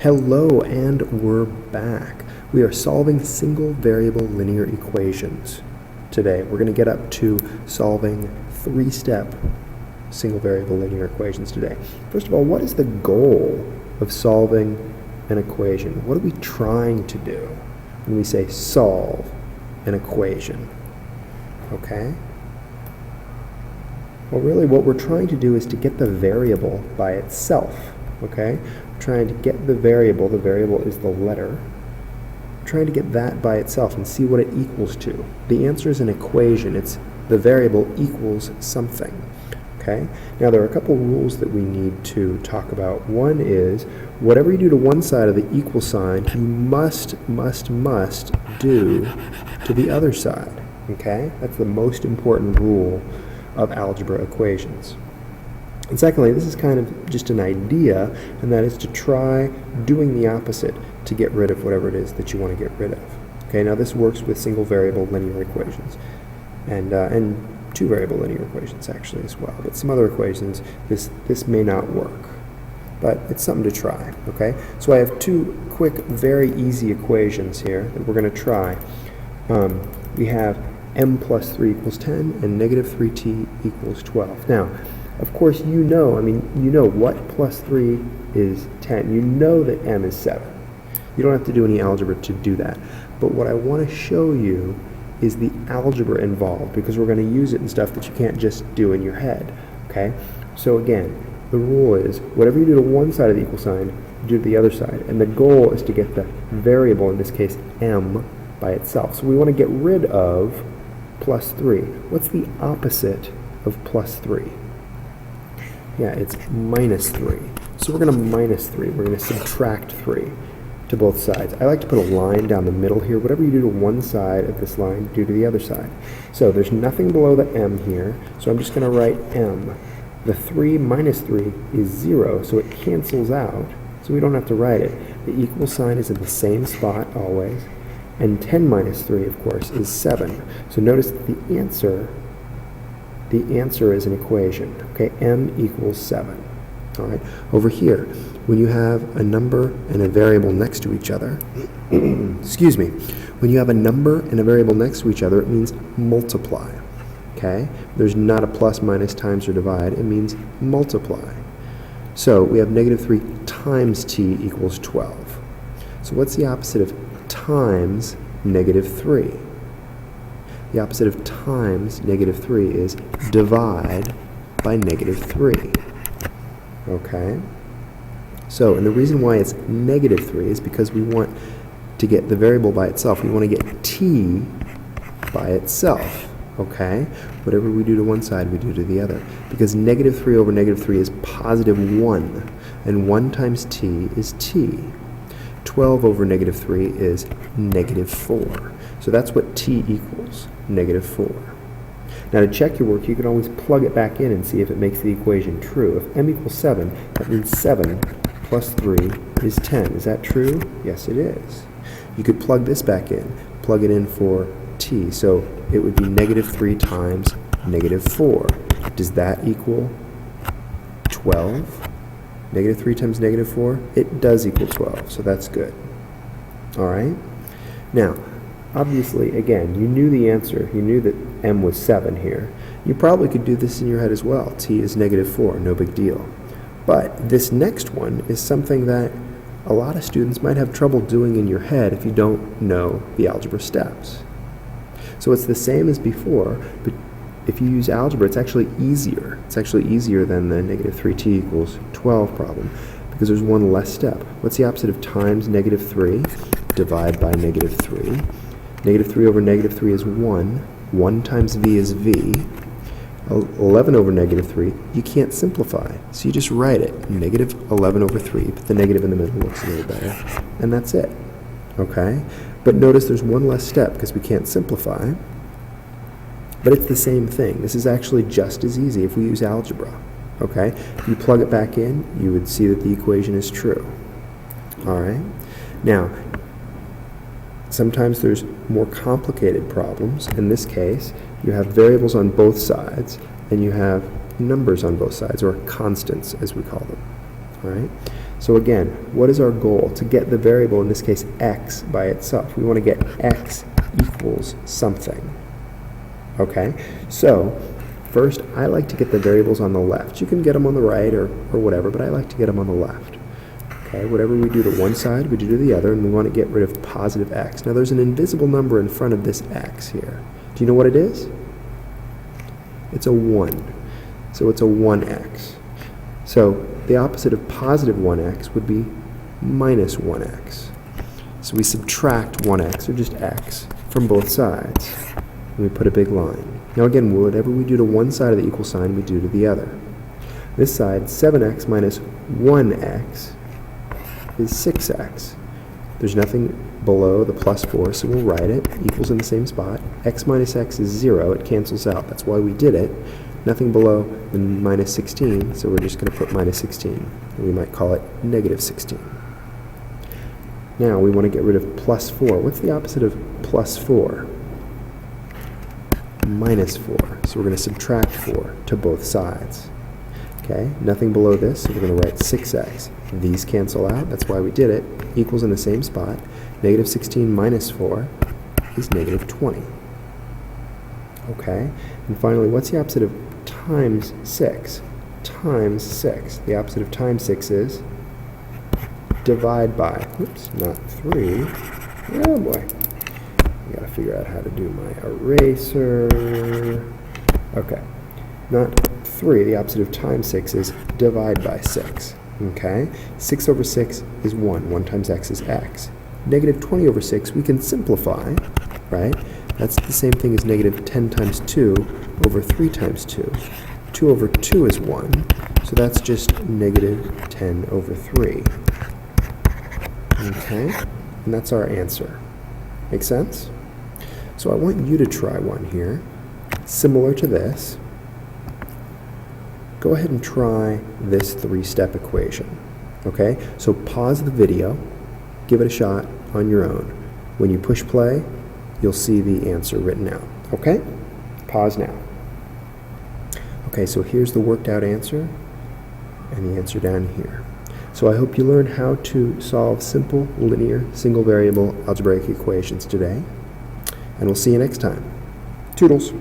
Hello, and we're back. We are solving single variable linear equations today. We're going to get up to solving three-step single variable linear equations today. First of all, what is the goal of solving an equation? What are we trying to do when we say solve an equation? Okay? Well, really what we're trying to do is to get the variable by itself. Okay? We're trying to get the variable is the letter. We're trying to get that by itself and see what it equals to. The answer is an equation. It's the variable equals something. Okay? Now there are a couple rules that we need to talk about. One is, whatever you do to one side of the equal sign, you must do to the other side. Okay? That's the most important rule of algebra equations. And secondly, this is kind of just an idea, and that is to try doing the opposite to get rid of whatever it is that you want to get rid of. Okay, now this works with single variable linear equations and two variable linear equations actually as well. But some other equations, this may not work, but it's something to try. Okay, so I have two quick, very easy equations here that we're going to try. We have m plus 3 equals 10 and negative 3t equals 12. Now, of course, you know what plus 3 is 10. You know that m is 7. You don't have to do any algebra to do that. But what I want to show you is the algebra involved, because we're going to use it in stuff that you can't just do in your head. Okay? So again, the rule is, whatever you do to one side of the equal sign, you do to the other side. And the goal is to get the variable, in this case m, by itself. So we want to get rid of plus 3. What's the opposite of plus 3? Yeah, it's minus 3. So we're going to minus 3. We're going to subtract 3 to both sides. I like to put a line down the middle here. Whatever you do to one side of this line, do to the other side. So there's nothing below the m here, so I'm just going to write m. The 3 minus 3 is 0, so it cancels out, so we don't have to write it. The equal sign is in the same spot always, and 10 minus 3, of course, is 7. So notice that the answer is an equation. Okay, m equals 7. All right, over here, when you have a number and a variable next to each other, excuse me, when you have a number and a variable next to each other, it means multiply. Okay, there's not a plus, minus, times, or divide. It means multiply. So we have negative 3 times t equals 12. So what's the opposite of times negative 3? The opposite of times negative 3 is divide by negative 3. Okay? So, and the reason why it's negative 3 is because we want to get the variable by itself. We want to get t by itself. Okay? Whatever we do to one side, we do to the other. Because negative 3 over negative 3 is positive 1. And 1 times t is t. 12 over negative 3 is negative 4. So that's what t equals, negative 4. Now to check your work, you can always plug it back in and see if it makes the equation true. If m equals 7, that means 7 plus 3 is 10. Is that true? Yes, it is. You could plug this back in, plug it in for t. So it would be negative 3 times negative 4. Does that equal 12? Negative 3 times negative 4? It does equal 12, so that's good. All right? Now, obviously, again, you knew the answer. You knew that m was 7 here. You probably could do this in your head as well. T is negative 4, no big deal. But this next one is something that a lot of students might have trouble doing in your head if you don't know the algebra steps. So it's the same as before, but if you use algebra, it's actually easier. It's actually easier than the negative 3t equals 12 problem, because there's one less step. What's the opposite of times negative 3? Divide by negative 3. Negative 3 over negative 3 is 1. 1 times v is v. 11 over negative 3, you can't simplify, so you just write it. Negative 11 over 3, but the negative in the middle looks a little better, and that's it. Okay? But notice there's one less step because we can't simplify. But it's the same thing. This is actually just as easy if we use algebra. Okay? If you plug it back in, you would see that the equation is true. All right? Now, sometimes there's more complicated problems. In this case, you have variables on both sides, and you have numbers on both sides, or constants, as we call them. All right? So again, what is our goal? To get the variable, in this case x, by itself. We want to get x equals something. Okay, so first I like to get the variables on the left. You can get them on the right or whatever, but I like to get them on the left. Okay, whatever we do to one side, we do to the other, and we want to get rid of positive x. Now there's an invisible number in front of this x here. Do you know what it is? It's a 1. So it's a 1x. So the opposite of positive 1x would be minus 1x. So we subtract 1x, or just x, from both sides. And we put a big line. Now again, whatever we do to one side of the equal sign, we do to the other. This side, 7x minus 1x is 6x. There's nothing below the plus 4, so we'll write it. Equals in the same spot. X minus x is 0. It cancels out. That's why we did it. Nothing below the minus 16, so we're just going to put minus 16. And we might call it negative 16. Now we want to get rid of plus 4. What's the opposite of plus 4? Minus 4. So we're going to subtract 4 to both sides. Okay, nothing below this, so we're going to write 6x. These cancel out, that's why we did it. Equals in the same spot. Negative 16 minus 4 is negative 20. Okay, and finally, what's the opposite of times 6? Times 6. The opposite of times 6 is divide by. Oops, not 3. Oh boy. I gotta figure out how to do my eraser. Okay, not 3. The opposite of times 6 is divide by 6. Okay, 6 over 6 is 1. 1 times x is x. Negative 20 over 6 we can simplify, right? That's the same thing as negative 10 times 2 over 3 times 2. 2 over 2 is 1, so that's just negative 10 over 3. Okay, and that's our answer. Make sense? So I want you to try one here, similar to this. Go ahead and try this 3-step equation. Okay, so pause the video, give it a shot on your own. When you push play, you'll see the answer written out. Okay? Pause now. Okay, so here's the worked out answer and the answer down here. So I hope you learned how to solve simple, linear, single variable algebraic equations today. And we'll see you next time. Toodles.